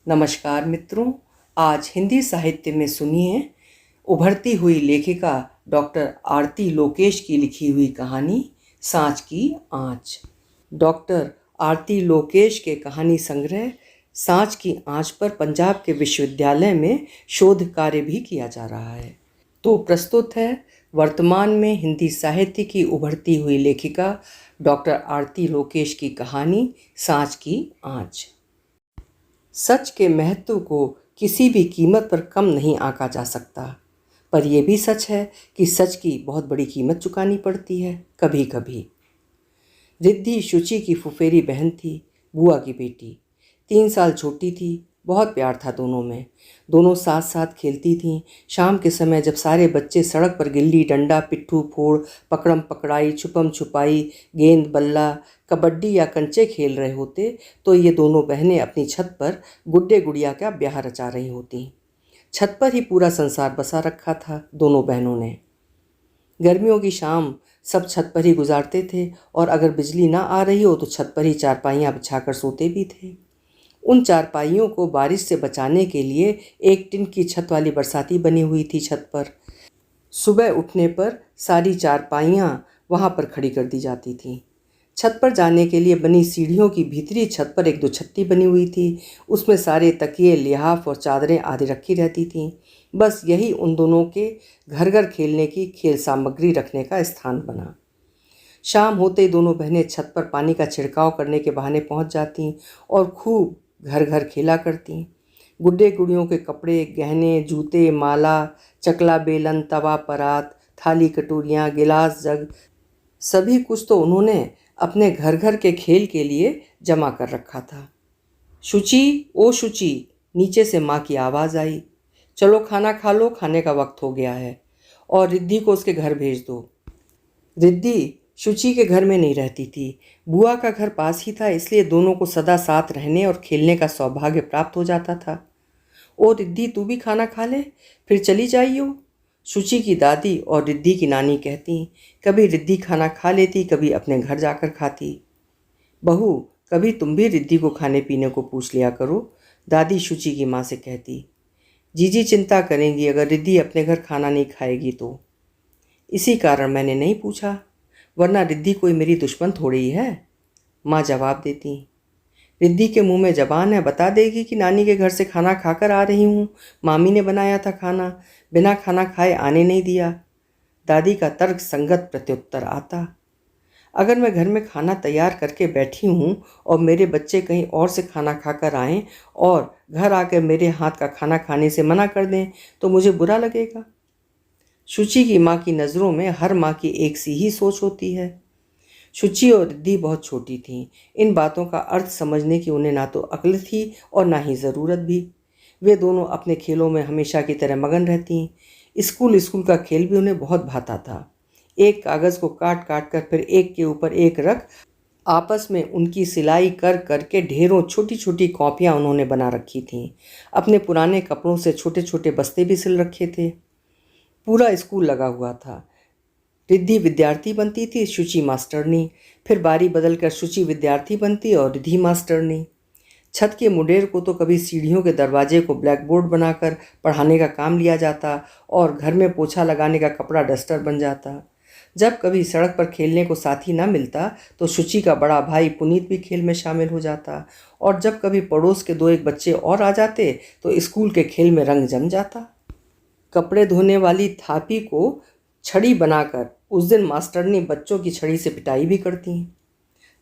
नमस्कार मित्रों, आज हिंदी साहित्य में सुनिए उभरती हुई लेखिका डॉक्टर आरती लोकेश की लिखी हुई कहानी सांच की आँच। डॉक्टर आरती लोकेश के कहानी संग्रह सांच की आँच पर पंजाब के विश्वविद्यालय में शोध कार्य भी किया जा रहा है। तो प्रस्तुत है वर्तमान में हिंदी साहित्य की उभरती हुई लेखिका डॉक्टर आरती लोकेश की कहानी सांच की आँच। सच के महत्व को किसी भी कीमत पर कम नहीं आंका जा सकता, पर यह भी सच है कि सच की बहुत बड़ी कीमत चुकानी पड़ती है कभी कभी। रिद्धि शुचि की फुफेरी बहन थी, बुआ की बेटी। 3 साल छोटी थी। बहुत प्यार था दोनों में। दोनों साथ साथ खेलती थीं। शाम के समय जब सारे बच्चे सड़क पर गिल्ली डंडा, पिट्ठू फोड़, पकड़म पकड़ाई, छुपम छुपाई, गेंद बल्ला, कबड्डी या कंचे खेल रहे होते, तो ये दोनों बहनें अपनी छत पर गुड्डे गुड़िया का ब्याह रचा रही होती। छत पर ही पूरा संसार बसा रखा था दोनों बहनों ने। गर्मियों की शाम सब छत पर ही गुजारते थे, और अगर बिजली ना आ रही हो तो छत पर ही चारपाइयाँ बिछाकर सोते भी थे। उन चारपाइयों को बारिश से बचाने के लिए एक टिन की छत वाली बरसाती बनी हुई थी छत पर। सुबह उठने पर सारी चारपाइयाँ वहाँ पर खड़ी कर दी जाती थीं। छत पर जाने के लिए बनी सीढ़ियों की भीतरी छत पर एक दोछत्ती बनी हुई थी। उसमें सारे तकिए, लिहाफ और चादरें आदि रखी रहती थीं। बस यही उन दोनों के घर घर खेलने की खेल सामग्री रखने का स्थान बना। शाम होते ही दोनों बहनें छत पर पानी का छिड़काव करने के बहाने पहुंच जातीं और खूब घर घर खेला करतीं। गुड्डे गुड़ियों के कपड़े, गहने, जूते, माला, चकला, बेलन, तवा, परात, थाली, कटोरियाँ, गिलास, जग, सभी कुछ तो उन्होंने अपने घर घर के खेल के लिए जमा कर रखा था। शुचि, ओ शुचि, नीचे से माँ की आवाज़ आई। चलो खाना खा लो, खाने का वक्त हो गया है, और रिद्धि को उसके घर भेज दो। रिद्धि शुचि के घर में नहीं रहती थी। बुआ का घर पास ही था, इसलिए दोनों को सदा साथ रहने और खेलने का सौभाग्य प्राप्त हो जाता था। ओ रिद्धि, तू भी खाना खा ले, फिर चली जाइयो, शुचि की दादी और रिद्धि की नानी कहती। कभी रिद्धि खाना खा लेती, कभी अपने घर जाकर खाती। बहू, कभी तुम भी रिद्धि को खाने पीने को पूछ लिया करो, दादी शुचि की माँ से कहती। जीजी चिंता करेंगी अगर रिद्धि अपने घर खाना नहीं खाएगी तो। इसी कारण मैंने नहीं पूछा, वरना रिद्धि कोई मेरी दुश्मन थोड़ी ही है, माँ जवाब देती। रिद्धि के मुंह में जबान है, बता देगी कि नानी के घर से खाना खाकर आ रही हूँ, मामी ने बनाया था खाना, बिना खाना खाए आने नहीं दिया। दादी का तर्क संगत प्रत्युत्तर आता। अगर मैं घर में खाना तैयार करके बैठी हूँ और मेरे बच्चे कहीं और से खाना खाकर आएँ और घर आकर मेरे हाथ का खाना खाने से मना कर दें तो मुझे बुरा लगेगा। शुचि की माँ की नज़रों में हर माँ की एक सी ही सोच होती है। शुचि और रिद्धि बहुत छोटी थीं। इन बातों का अर्थ समझने की उन्हें ना तो अक्ल थी और ना ही ज़रूरत भी। वे दोनों अपने खेलों में हमेशा की तरह मगन रहतीं। स्कूल का खेल भी उन्हें बहुत भाता था। एक कागज़ को काट काट कर फिर एक के ऊपर एक रख आपस में उनकी सिलाई कर करके ढेरों छोटी छोटी कॉपियाँ उन्होंने बना रखी थीं। अपने पुराने कपड़ों से छोटे छोटे बस्ते भी सिल रखे थे। पूरा स्कूल लगा हुआ था। रिद्धि विद्यार्थी बनती थी, शुचि मास्टरनी, फिर बारी बदल कर शुचि विद्यार्थी बनती और रिद्धि मास्टरनी। छत के मुंडेर को तो कभी सीढ़ियों के दरवाजे को ब्लैक बोर्ड बनाकर पढ़ाने का काम लिया जाता और घर में पोछा लगाने का कपड़ा डस्टर बन जाता। जब कभी सड़क पर खेलने को साथी न मिलता तो शुचि का बड़ा भाई पुनीत भी खेल में शामिल हो जाता, और जब कभी पड़ोस के 2-1 बच्चे और आ जाते तो स्कूल के खेल में रंग जम जाता। कपड़े धोने वाली थापी को छड़ी बनाकर उस दिन मास्टरनी बच्चों की छड़ी से पिटाई भी करती।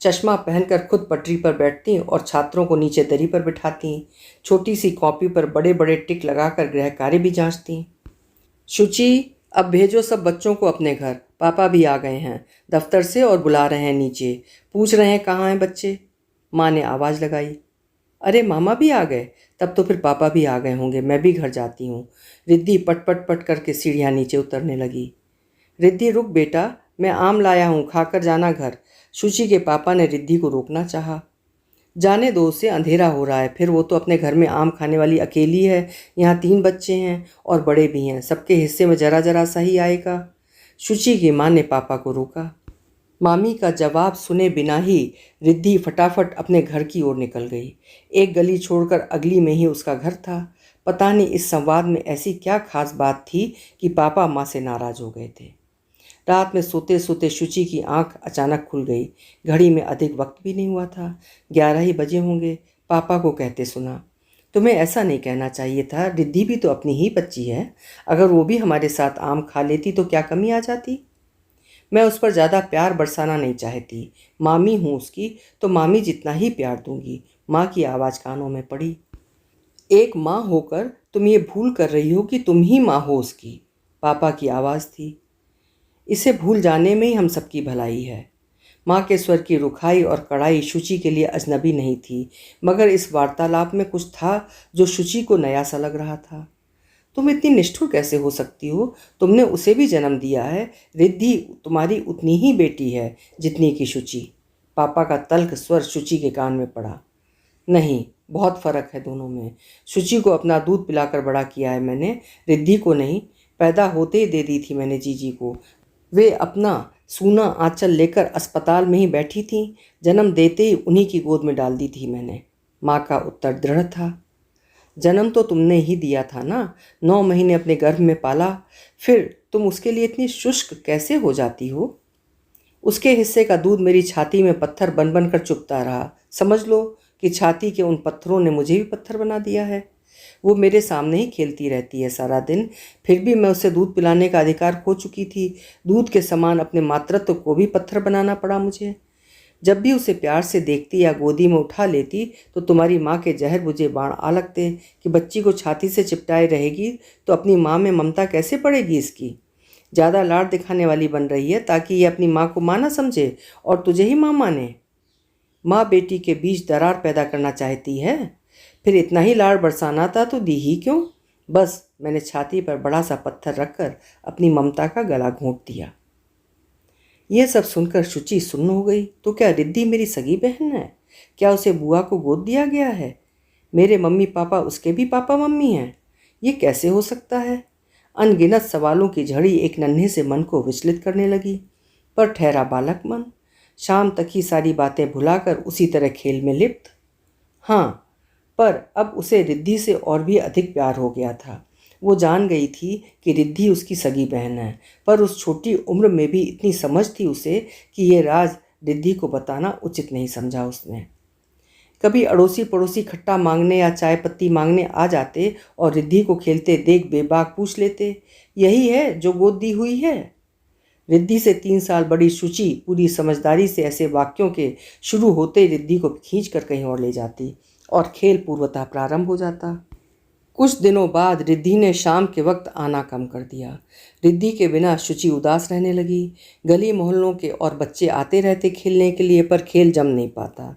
चश्मा पहनकर खुद पटरी पर बैठती और छात्रों को नीचे दरी पर बिठाती। छोटी सी कॉपी पर बड़े बड़े टिक लगाकर गृह कार्य भी जांचती। शुचि, अब भेजो सब बच्चों को अपने घर, पापा भी आ गए हैं दफ्तर से और बुला रहे हैं नीचे, पूछ रहे हैं कहाँ हैं बच्चे। माँ ने आवाज़ लगाई। अरे मामा भी आ गए, तब तो फिर पापा भी आ गए होंगे, मैं भी घर जाती हूँ। रिद्धि पट पट पट करके सीढ़ियाँ नीचे उतरने लगी। रिद्धि, रुक बेटा, मैं आम लाया हूँ, खाकर जाना घर। शुचि के पापा ने रिद्धि को रोकना चाहा। जाने दो उसे, अंधेरा हो रहा है, फिर वो तो अपने घर में आम खाने वाली अकेली है। यहाँ 3 बच्चे हैं और बड़े भी हैं, सबके हिस्से में जरा जरा सा ही आएगा। शुचि की माँ ने पापा को रोका। मामी का जवाब सुने बिना ही रिद्धि फटाफट अपने घर की ओर निकल गई। एक गली छोड़कर अगली में ही उसका घर था। पता नहीं इस संवाद में ऐसी क्या खास बात थी कि पापा माँ से नाराज हो गए थे। रात में सोते सोते शुचि की आंख अचानक खुल गई। घड़ी में अधिक वक्त भी नहीं हुआ था, 11 ही बजे होंगे। पापा को कहते सुना, तुम्हें ऐसा नहीं कहना चाहिए था, रिद्धि भी तो अपनी ही बच्ची है। अगर वो भी हमारे साथ आम खा लेती तो क्या कमी आ जाती। मैं उस पर ज़्यादा प्यार बरसाना नहीं चाहती, मामी हूँ उसकी तो मामी जितना ही प्यार दूंगी। माँ की आवाज़ कानों में पड़ी। एक माँ होकर तुम ये भूल कर रही हो कि तुम ही माँ हो उसकी, पापा की आवाज़ थी। इसे भूल जाने में ही हम सबकी भलाई है। माँ के स्वर की रुखाई और कड़ाई शुचि के लिए अजनबी नहीं थी, मगर इस वार्तालाप में कुछ था जो शुचि को नया सा लग रहा था। तुम इतनी निष्ठुर कैसे हो सकती हो? तुमने उसे भी जन्म दिया है। रिद्धि तुम्हारी उतनी ही बेटी है जितनी की शुचि। पापा का तल्ख स्वर शुचि के कान में पड़ा। नहीं, बहुत फर्क है दोनों में। शुचि को अपना दूध पिलाकर बड़ा किया है मैंने, रिद्धि को नहीं। पैदा होते ही दे दी थी मैंने जीजी को। वे अपना सूना आंचल लेकर अस्पताल में ही बैठी थीं। जन्म देते ही उन्हीं की गोद में डाल दी थी मैंने। माँ का उत्तर दृढ़ था। जन्म तो तुमने ही दिया था ना, 9 महीने अपने गर्भ में पाला, फिर तुम उसके लिए इतनी शुष्क कैसे हो जाती हो? उसके हिस्से का दूध मेरी छाती में पत्थर बन बन कर चुभता रहा। समझ लो कि छाती के उन पत्थरों ने मुझे भी पत्थर बना दिया है। वो मेरे सामने ही खेलती रहती है सारा दिन, फिर भी मैं उसे दूध पिलाने का अधिकार खो चुकी थी। दूध के समान अपने मातृत्व को भी पत्थर बनाना पड़ा मुझे। जब भी उसे प्यार से देखती या गोदी में उठा लेती तो तुम्हारी माँ के जहर बुझे बाण आ लगते कि बच्ची को छाती से चिपटाए रहेगी तो अपनी माँ में ममता कैसे पड़ेगी इसकी। ज़्यादा लाड़ दिखाने वाली बन रही है ताकि ये अपनी माँ को माँ ना समझे और तुझे ही माँ माने। माँ बेटी के बीच दरार पैदा करना चाहती है, फिर इतना ही लाड़ बरसाना था तो दी ही क्यों? बस मैंने छाती पर बड़ा सा पत्थर रखकर अपनी ममता का गला घोंट दिया। यह सब सुनकर शुचि सुन्न हो गई। तो क्या रिद्धि मेरी सगी बहन है? क्या उसे बुआ को गोद दिया गया है? मेरे मम्मी पापा उसके भी पापा मम्मी हैं? ये कैसे हो सकता है? अनगिनत सवालों की झड़ी एक नन्हे से मन को विचलित करने लगी। पर ठहरा बालक मन, शाम तक ही सारी बातें भुलाकर उसी तरह खेल में लिप्त। हाँ, पर अब उसे रिद्धि से और भी अधिक प्यार हो गया था। वो जान गई थी कि रिद्धि उसकी सगी बहन है, पर उस छोटी उम्र में भी इतनी समझ थी उसे कि ये राज रिद्धि को बताना उचित नहीं समझा उसने। कभी अड़ोसी पड़ोसी खट्टा मांगने या चाय पत्ती मांगने आ जाते और रिद्धि को खेलते देख बेबाक पूछ लेते, यही है जो गोद दी हुई है? रिद्धि से 3 साल बड़ी शुचि पूरी समझदारी से ऐसे वाक्यों के शुरू होते रिद्धि को खींच कर कहीं और ले जाती और खेल पूर्वतः प्रारंभ हो जाता। कुछ दिनों बाद रिद्धि ने शाम के वक्त आना कम कर दिया। रिद्धि के बिना शुचि उदास रहने लगी। गली मोहल्लों के और बच्चे आते रहते खेलने के लिए, पर खेल जम नहीं पाता।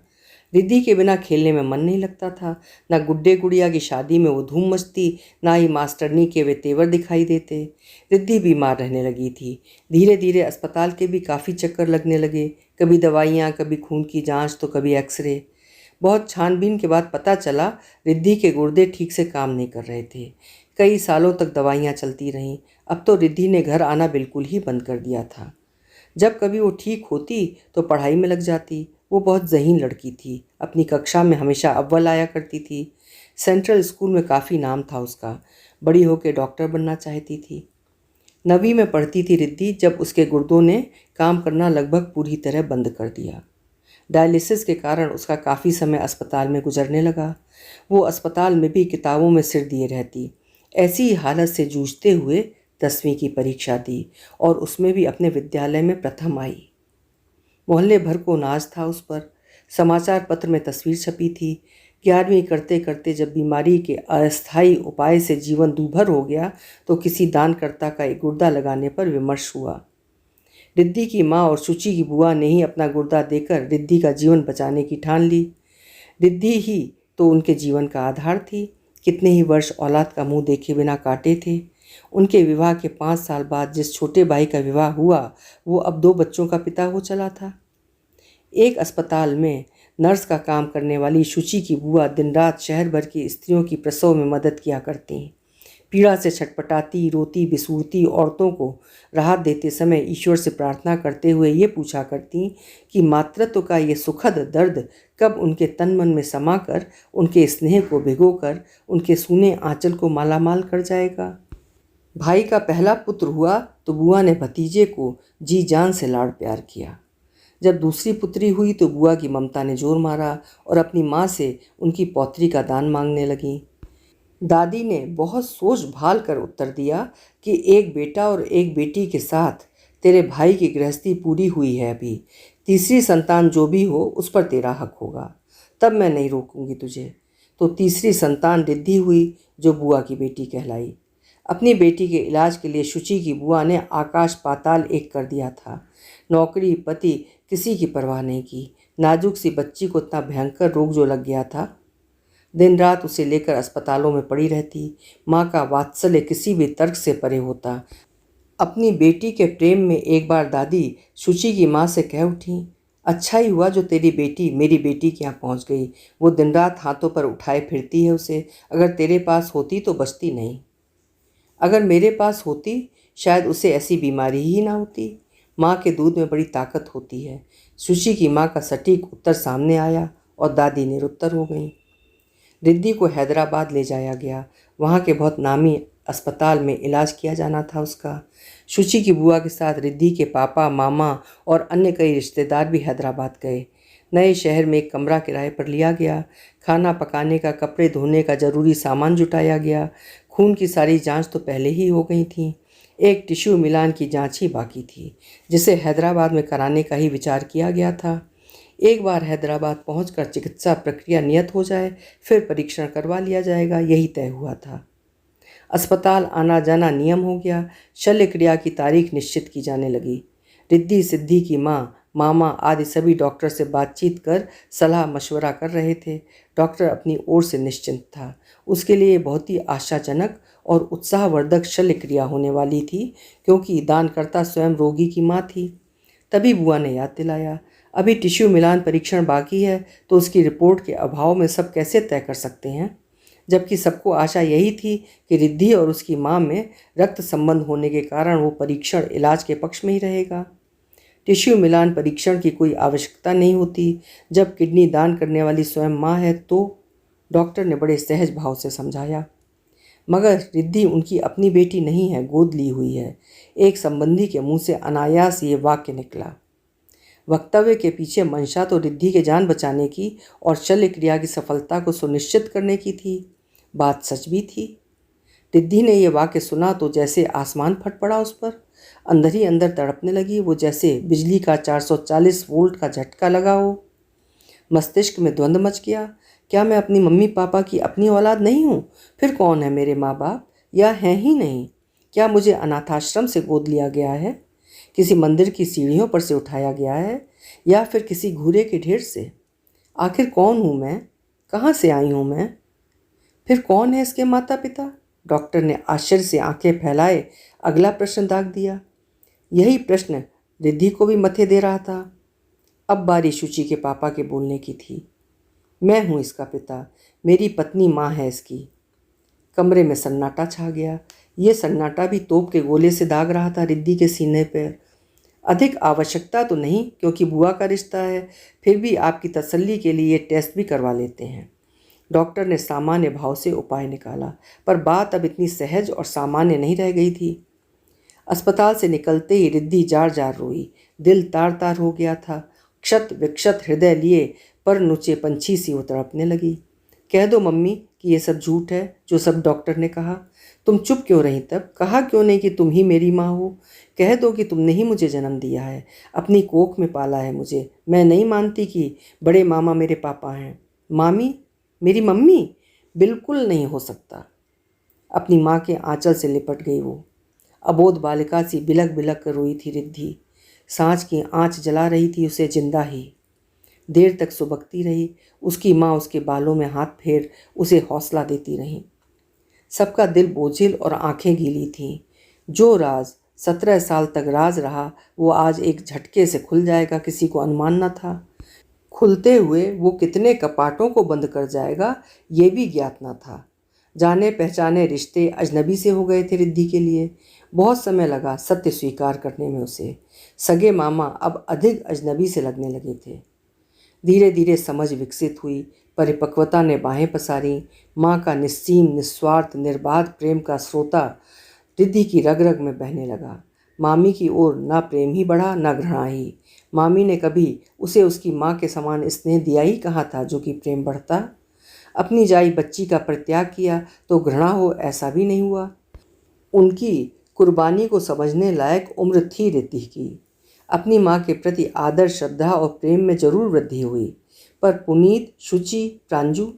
रिद्धि के बिना खेलने में मन नहीं लगता था। ना गुड्डे गुड़िया की शादी में वो धूम मचती, ना ही मास्टरनी के वे तेवर दिखाई देते। रिद्धि बीमार रहने लगी थी। धीरे धीरे अस्पताल के भी काफ़ी चक्कर लगने लगे। कभी दवाइयाँ, कभी खून की जांच, तो कभी एक्सरे। बहुत छानबीन के बाद पता चला रिद्धि के गुर्दे ठीक से काम नहीं कर रहे थे। कई सालों तक दवाइयाँ चलती रहीं। अब तो रिद्धि ने घर आना बिल्कुल ही बंद कर दिया था। जब कभी वो ठीक होती तो पढ़ाई में लग जाती। वो बहुत ज़हीन लड़की थी। अपनी कक्षा में हमेशा अव्वल आया करती थी। सेंट्रल स्कूल में काफ़ी नाम था उसका। बड़ी होकर डॉक्टर बनना चाहती थी। 9वीं में पढ़ती थी रिद्धि जब उसके गुर्दों ने काम करना लगभग पूरी तरह बंद कर दिया। डायलिसिस के कारण उसका काफ़ी समय अस्पताल में गुजरने लगा। वो अस्पताल में भी किताबों में सिर दिए रहती। ऐसी ही हालत से जूझते हुए 10वीं की परीक्षा दी और उसमें भी अपने विद्यालय में प्रथम आई। मोहल्ले भर को नाज था उस पर। समाचार पत्र में तस्वीर छपी थी। 11वीं करते करते जब बीमारी के अस्थायी उपाय से जीवन दूभर हो गया तो किसी दानकर्ता का एक गुर्दा लगाने पर विमर्श हुआ। रिद्धि की माँ और शुचि की बुआ ने ही अपना गुर्दा देकर रिद्धि का जीवन बचाने की ठान ली। रिद्धि ही तो उनके जीवन का आधार थी। कितने ही वर्ष औलाद का मुंह देखे बिना काटे थे। उनके विवाह के 5 साल बाद जिस छोटे भाई का विवाह हुआ वो अब 2 बच्चों का पिता हो चला था। एक अस्पताल में नर्स का काम करने वाली शुचि की बुआ दिन रात शहर भर की स्त्रियों की प्रसव में मदद किया करती। पीड़ा से छटपटाती, रोती, बिसूरती औरतों को राहत देते समय ईश्वर से प्रार्थना करते हुए ये पूछा करती कि मातृत्व का ये सुखद दर्द कब उनके तन मन में समाकर, उनके स्नेह को भिगोकर, उनके सूने आंचल को मालामाल कर जाएगा। भाई का पहला पुत्र हुआ तो बुआ ने भतीजे को जी जान से लाड़ प्यार किया। जब दूसरी पुत्री हुई तो बुआ की ममता ने जोर मारा और अपनी माँ से उनकी पौत्री का दान मांगने लगी। दादी ने बहुत सोच भाल कर उत्तर दिया कि एक बेटा और एक बेटी के साथ तेरे भाई की गृहस्थी पूरी हुई है, अभी तीसरी संतान जो भी हो उस पर तेरा हक होगा, तब मैं नहीं रोकूंगी तुझे। तो तीसरी संतान रिद्धि हुई जो बुआ की बेटी कहलाई। अपनी बेटी के इलाज के लिए शुचि की बुआ ने आकाश पाताल एक कर दिया था। नौकरी, पति, किसी की परवाह नहीं की। नाजुक सी बच्ची को इतना भयंकर रोग जो लग गया था, दिन रात उसे लेकर अस्पतालों में पड़ी रहती। माँ का वात्सल्य किसी भी तर्क से परे होता। अपनी बेटी के प्रेम में एक बार दादी शुचि की माँ से कह उठी, अच्छा ही हुआ जो तेरी बेटी मेरी बेटी के यहाँ पहुँच गई। वो दिन रात हाथों पर उठाए फिरती है उसे। अगर तेरे पास होती तो बचती नहीं। अगर मेरे पास होती शायद उसे ऐसी बीमारी ही ना होती। माँ के दूध में बड़ी ताकत होती है। शुचि की माँ का सटीक उत्तर सामने आया और दादी निरुत्तर हो गई। रिद्धि को हैदराबाद ले जाया गया। वहाँ के बहुत नामी अस्पताल में इलाज किया जाना था उसका। शुचि की बुआ के साथ रिद्धि के पापा, मामा और अन्य कई रिश्तेदार भी हैदराबाद गए। नए शहर में एक कमरा किराए पर लिया गया। खाना पकाने का, कपड़े धोने का जरूरी सामान जुटाया गया। खून की सारी जांच तो पहले ही हो गई थी। एक टिश्यू मिलान की जांच ही बाकी थी, जिसे हैदराबाद में कराने का ही विचार किया गया था। एक बार हैदराबाद पहुंचकर चिकित्सा प्रक्रिया नियत हो जाए, फिर परीक्षण करवा लिया जाएगा, यही तय हुआ था। अस्पताल आना जाना नियम हो गया। शल्य क्रिया की तारीख निश्चित की जाने लगी। रिद्धि, सिद्धि की माँ, मामा आदि सभी डॉक्टर से बातचीत कर सलाह मशवरा कर रहे थे। डॉक्टर अपनी ओर से निश्चिंत था। उसके लिए बहुत ही आशाजनक और उत्साहवर्धक शल्य क्रिया होने वाली थी, क्योंकि दानकर्ता स्वयं रोगी की माँ थी। तभी बुआ ने याद दिलाया, अभी टिश्यू मिलान परीक्षण बाकी है, तो उसकी रिपोर्ट के अभाव में सब कैसे तय कर सकते हैं। जबकि सबको आशा यही थी कि रिद्धि और उसकी माँ में रक्त संबंध होने के कारण वो परीक्षण इलाज के पक्ष में ही रहेगा। टिश्यू मिलान परीक्षण की कोई आवश्यकता नहीं होती जब किडनी दान करने वाली स्वयं माँ है तो, डॉक्टर ने बड़े सहज भाव से समझाया। मगर रिद्धि उनकी अपनी बेटी नहीं है, गोद ली हुई है। एक संबंधी के मुंह से अनायास ये वाक्य निकला। वक्तव्य के पीछे मंशा तो रिद्धि के जान बचाने की और शल्य क्रिया की सफलता को सुनिश्चित करने की थी। बात सच भी थी। रिद्धि ने यह वाक्य सुना तो जैसे आसमान फट पड़ा उस पर। अंदर ही अंदर तड़पने लगी वो, जैसे बिजली का 440 वोल्ट का झटका लगा हो। मस्तिष्क में द्वंद्व मच गया। क्या मैं अपनी मम्मी पापा की अपनी औलाद नहीं हूँ? फिर कौन है मेरे माँ बाप, या हैं ही नहीं? क्या मुझे अनाथाश्रम से गोद लिया गया है, किसी मंदिर की सीढ़ियों पर से उठाया गया है, या फिर किसी घूरे के ढेर से? आखिर कौन हूँ मैं? कहाँ से आई हूँ मैं? फिर कौन है इसके माता पिता? डॉक्टर ने आश्चर्य से आंखें फैलाए अगला प्रश्न दाग दिया। यही प्रश्न रिद्धि को भी मथे दे रहा था। अब बारी शुचि के पापा के बोलने की थी। मैं हूँ इसका पिता, मेरी पत्नी माँ है इसकी। कमरे में सन्नाटा छा गया। ये सन्नाटा भी तोप के गोले से दाग रहा था रिद्धि के सीने पर। अधिक आवश्यकता तो नहीं, क्योंकि बुआ का रिश्ता है, फिर भी आपकी तसल्ली के लिए ये टेस्ट भी करवा लेते हैं। डॉक्टर ने सामान्य भाव से उपाय निकाला, पर बात अब इतनी सहज और सामान्य नहीं रह गई थी। अस्पताल से निकलते ही रिद्धि जार जार रोई। दिल तार तार हो गया था। क्षत विक्षत हृदय लिए पर नुचे पंछी सी वो तड़पने लगी। कह दो मम्मी कि ये सब झूठ है जो सब डॉक्टर ने कहा। तुम चुप क्यों रही तब? कहा क्यों नहीं कि तुम ही मेरी माँ हो? कह दो कि तुमने ही मुझे जन्म दिया है, अपनी कोख में पाला है मुझे। मैं नहीं मानती कि बड़े मामा मेरे पापा हैं। मामी मेरी मम्मी? बिल्कुल नहीं हो सकता। अपनी माँ के आंचल से लिपट गई वो। अबोध बालिका सी बिलक बिलक कर रोई थी रिद्धि। सांझ की आँच जला रही थी उसे जिंदा ही। देर तक सुबकती रही। उसकी माँ उसके बालों में हाथ फेर उसे हौसला देती रही। सबका दिल बोझिल और आंखें गीली थीं। जो राज 17 साल तक राज रहा वो आज एक झटके से खुल जाएगा, किसी को अनुमान न था। खुलते हुए वो कितने कपाटों को बंद कर जाएगा ये भी ज्ञात न था। जाने पहचाने रिश्ते अजनबी से हो गए थे रिद्धि के लिए। बहुत समय लगा सत्य स्वीकार करने में उसे। सगे मामा अब अधिक अजनबी से लगने लगे थे। धीरे धीरे समझ विकसित हुई, परिपक्वता ने बाहें पसारी। माँ का निस्सीम निस्वार्थ निर्बाध प्रेम का स्रोता रिद्धि की रग रग में बहने लगा। मामी की ओर न प्रेम ही बढ़ा न घृणा ही। मामी ने कभी उसे उसकी माँ के समान स्नेह दिया ही कहाँ था जो कि प्रेम बढ़ता। अपनी जाई बच्ची का परित्याग किया तो घृणा हो ऐसा भी नहीं हुआ। उनकी कुर्बानी को समझने लायक उम्र थी रिद्धि की। अपनी माँ के प्रति आदर श्रद्धा और प्रेम में जरूर वृद्धि हुई। पर पुनीत, शुचि, प्रांजू,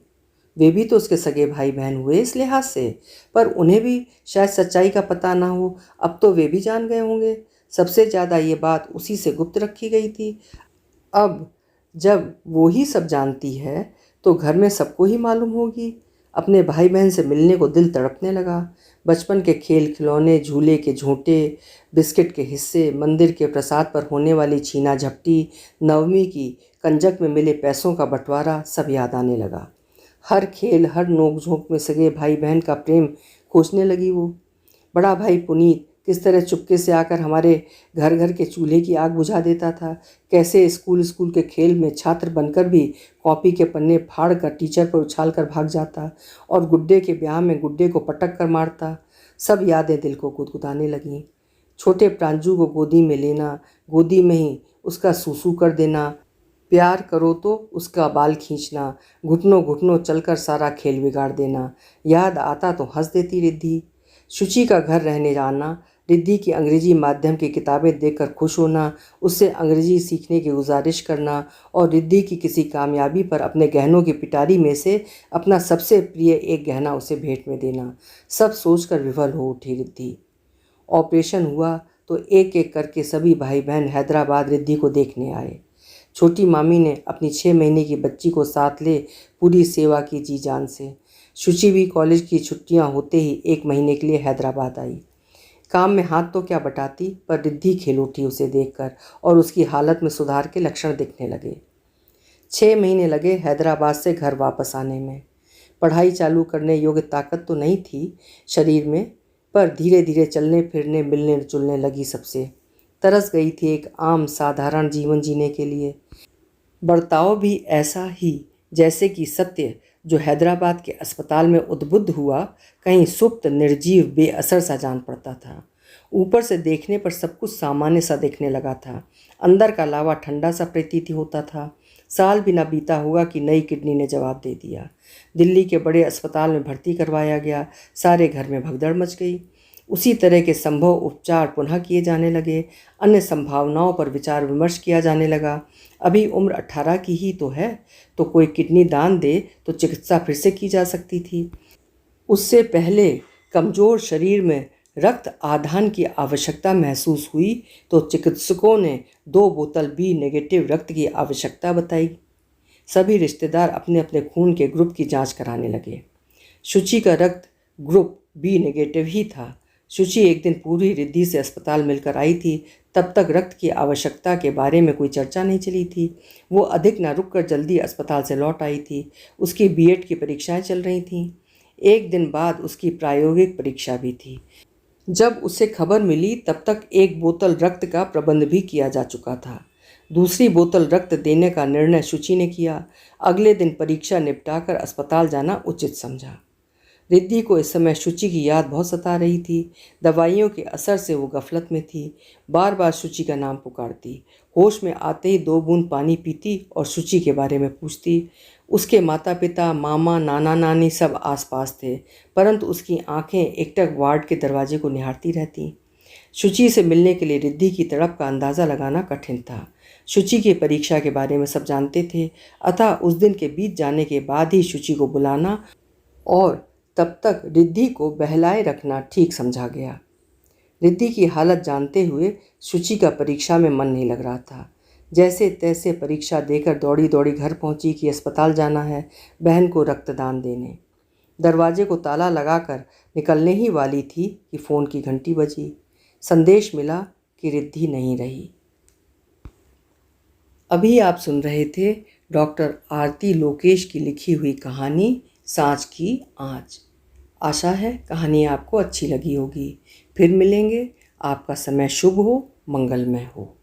वे भी तो उसके सगे भाई बहन हुए इस लिहाज से। पर उन्हें भी शायद सच्चाई का पता ना हो। अब तो वे भी जान गए होंगे। सबसे ज़्यादा ये बात उसी से गुप्त रखी गई थी। अब जब वो ही सब जानती है तो घर में सबको ही मालूम होगी। अपने भाई बहन से मिलने को दिल तड़पने लगा। बचपन के खेल खिलौने, झूले के झोंटे, बिस्किट के हिस्से, मंदिर के प्रसाद पर होने वाली छीना झपटी, नवमी की कंजक में मिले पैसों का बंटवारा सब याद आने लगा। हर खेल, हर नोक झोंक में सगे भाई बहन का प्रेम खोजने लगी वो। बड़ा भाई पुनीत किस तरह चुपके से आकर हमारे घर घर के चूल्हे की आग बुझा देता था। कैसे स्कूल स्कूल के खेल में छात्र बनकर भी कॉपी के पन्ने फाड़ कर टीचर पर उछाल कर भाग जाता और गुड्डे के ब्याह में गुड्डे को पटक कर मारता। सब यादें दिल को गुदगुदाने लगीं। छोटे प्रांजू को गोदी में लेना, गोदी में ही उसका सूसू कर देना, प्यार करो तो उसका बाल खींचना, घुटनों घुटनों चलकर सारा खेल बिगाड़ देना। याद आता तो हंस देती रिद्धि। शुचि का घर रहने जाना, रिद्धि की अंग्रेजी माध्यम की किताबें देखकर खुश होना, उससे अंग्रेजी सीखने की गुजारिश करना और रिद्धि की किसी कामयाबी पर अपने गहनों की पिटारी में से अपना सबसे प्रिय एक गहना उसे भेंट में देना, सब सोचकर विफल हो उठी रिद्धि। ऑपरेशन हुआ तो एक एक करके सभी भाई बहन हैदराबाद रिद्धि को देखने आए। छोटी मामी ने अपनी 6 महीने की बच्ची को साथ ले पूरी सेवा की जी जान से। शुचि भी कॉलेज की छुट्टियां होते ही 1 महीने के लिए हैदराबाद आई। काम में हाथ तो क्या बटाती, पर रिद्धि खेल उठी उसे देखकर और उसकी हालत में सुधार के लक्षण दिखने लगे। 6 महीने लगे हैदराबाद से घर वापस आने में। पढ़ाई चालू करने योग्य ताकत तो नहीं थी शरीर में, पर धीरे धीरे चलने फिरने मिलने जुलने लगी सबसे। तरस गई थी एक आम साधारण जीवन जीने के लिए। बर्ताव भी ऐसा ही जैसे कि सत्य जो हैदराबाद के अस्पताल में उद्बुद्ध हुआ कहीं सुप्त निर्जीव बेअसर सा जान पड़ता था। ऊपर से देखने पर सब कुछ सामान्य सा दिखने लगा था। अंदर का लावा ठंडा सा प्रतीत होता था। साल भी ना बीता होगा कि नई किडनी ने जवाब दे दिया। दिल्ली के बड़े अस्पताल में भर्ती करवाया गया। सारे घर में भगदड़ मच गई। उसी तरह के संभव उपचार पुनः किए जाने लगे। अन्य संभावनाओं पर विचार विमर्श किया जाने लगा। अभी उम्र 18 की ही तो है, तो कोई किडनी दान दे तो चिकित्सा फिर से की जा सकती थी। उससे पहले कमज़ोर शरीर में रक्त आधान की आवश्यकता महसूस हुई तो चिकित्सकों ने 2 बोतल बी नेगेटिव रक्त की आवश्यकता बताई। सभी रिश्तेदार अपने अपने खून के ग्रुप की जांच कराने लगे। शुचि का रक्त ग्रुप बी नेगेटिव ही था। शुचि एक दिन पूरी रिद्धि से अस्पताल मिलकर आई थी। तब तक रक्त की आवश्यकता के बारे में कोई चर्चा नहीं चली थी। वो अधिक न रुककर जल्दी अस्पताल से लौट आई थी। उसकी बीएड की परीक्षाएं चल रही थीं। एक दिन बाद उसकी प्रायोगिक परीक्षा भी थी। जब उसे खबर मिली तब तक 1 बोतल रक्त का प्रबंध भी किया जा चुका था। दूसरी बोतल रक्त देने का निर्णय शुचि ने किया। अगले दिन परीक्षा निपटाकर अस्पताल जाना उचित समझा। रिद्धि को इस समय शुचि की याद बहुत सता रही थी। दवाइयों के असर से वो गफलत में थी। बार बार शुचि का नाम पुकारती। होश में आते ही 2 बूंद पानी पीती और शुचि के बारे में पूछती। उसके माता पिता, मामा, नाना नानी सब आसपास थे, परंतु उसकी आंखें एकटक वार्ड के दरवाजे को निहारती रहती। शुचि से मिलने के लिए रिद्धि की तड़प का अंदाज़ा लगाना कठिन था। शुचि की परीक्षा के बारे में सब जानते थे, अतः उस दिन के बीत जाने के बाद ही शुचि को बुलाना और तब तक रिद्धि को बहलाए रखना ठीक समझा गया। रिद्धि की हालत जानते हुए शुचि का परीक्षा में मन नहीं लग रहा था। जैसे तैसे परीक्षा देकर दौड़ी दौड़ी घर पहुंची कि अस्पताल जाना है बहन को रक्तदान देने। दरवाजे को ताला लगाकर निकलने ही वाली थी कि फ़ोन की घंटी बजी। संदेश मिला कि रिद्धि नहीं रही। अभी आप सुन रहे थे डॉक्टर आरती लोकेश की लिखी हुई कहानी सांच की आँच। आशा है कहानी आपको अच्छी लगी होगी। फिर मिलेंगे। आपका समय शुभ हो, मंगलमय हो।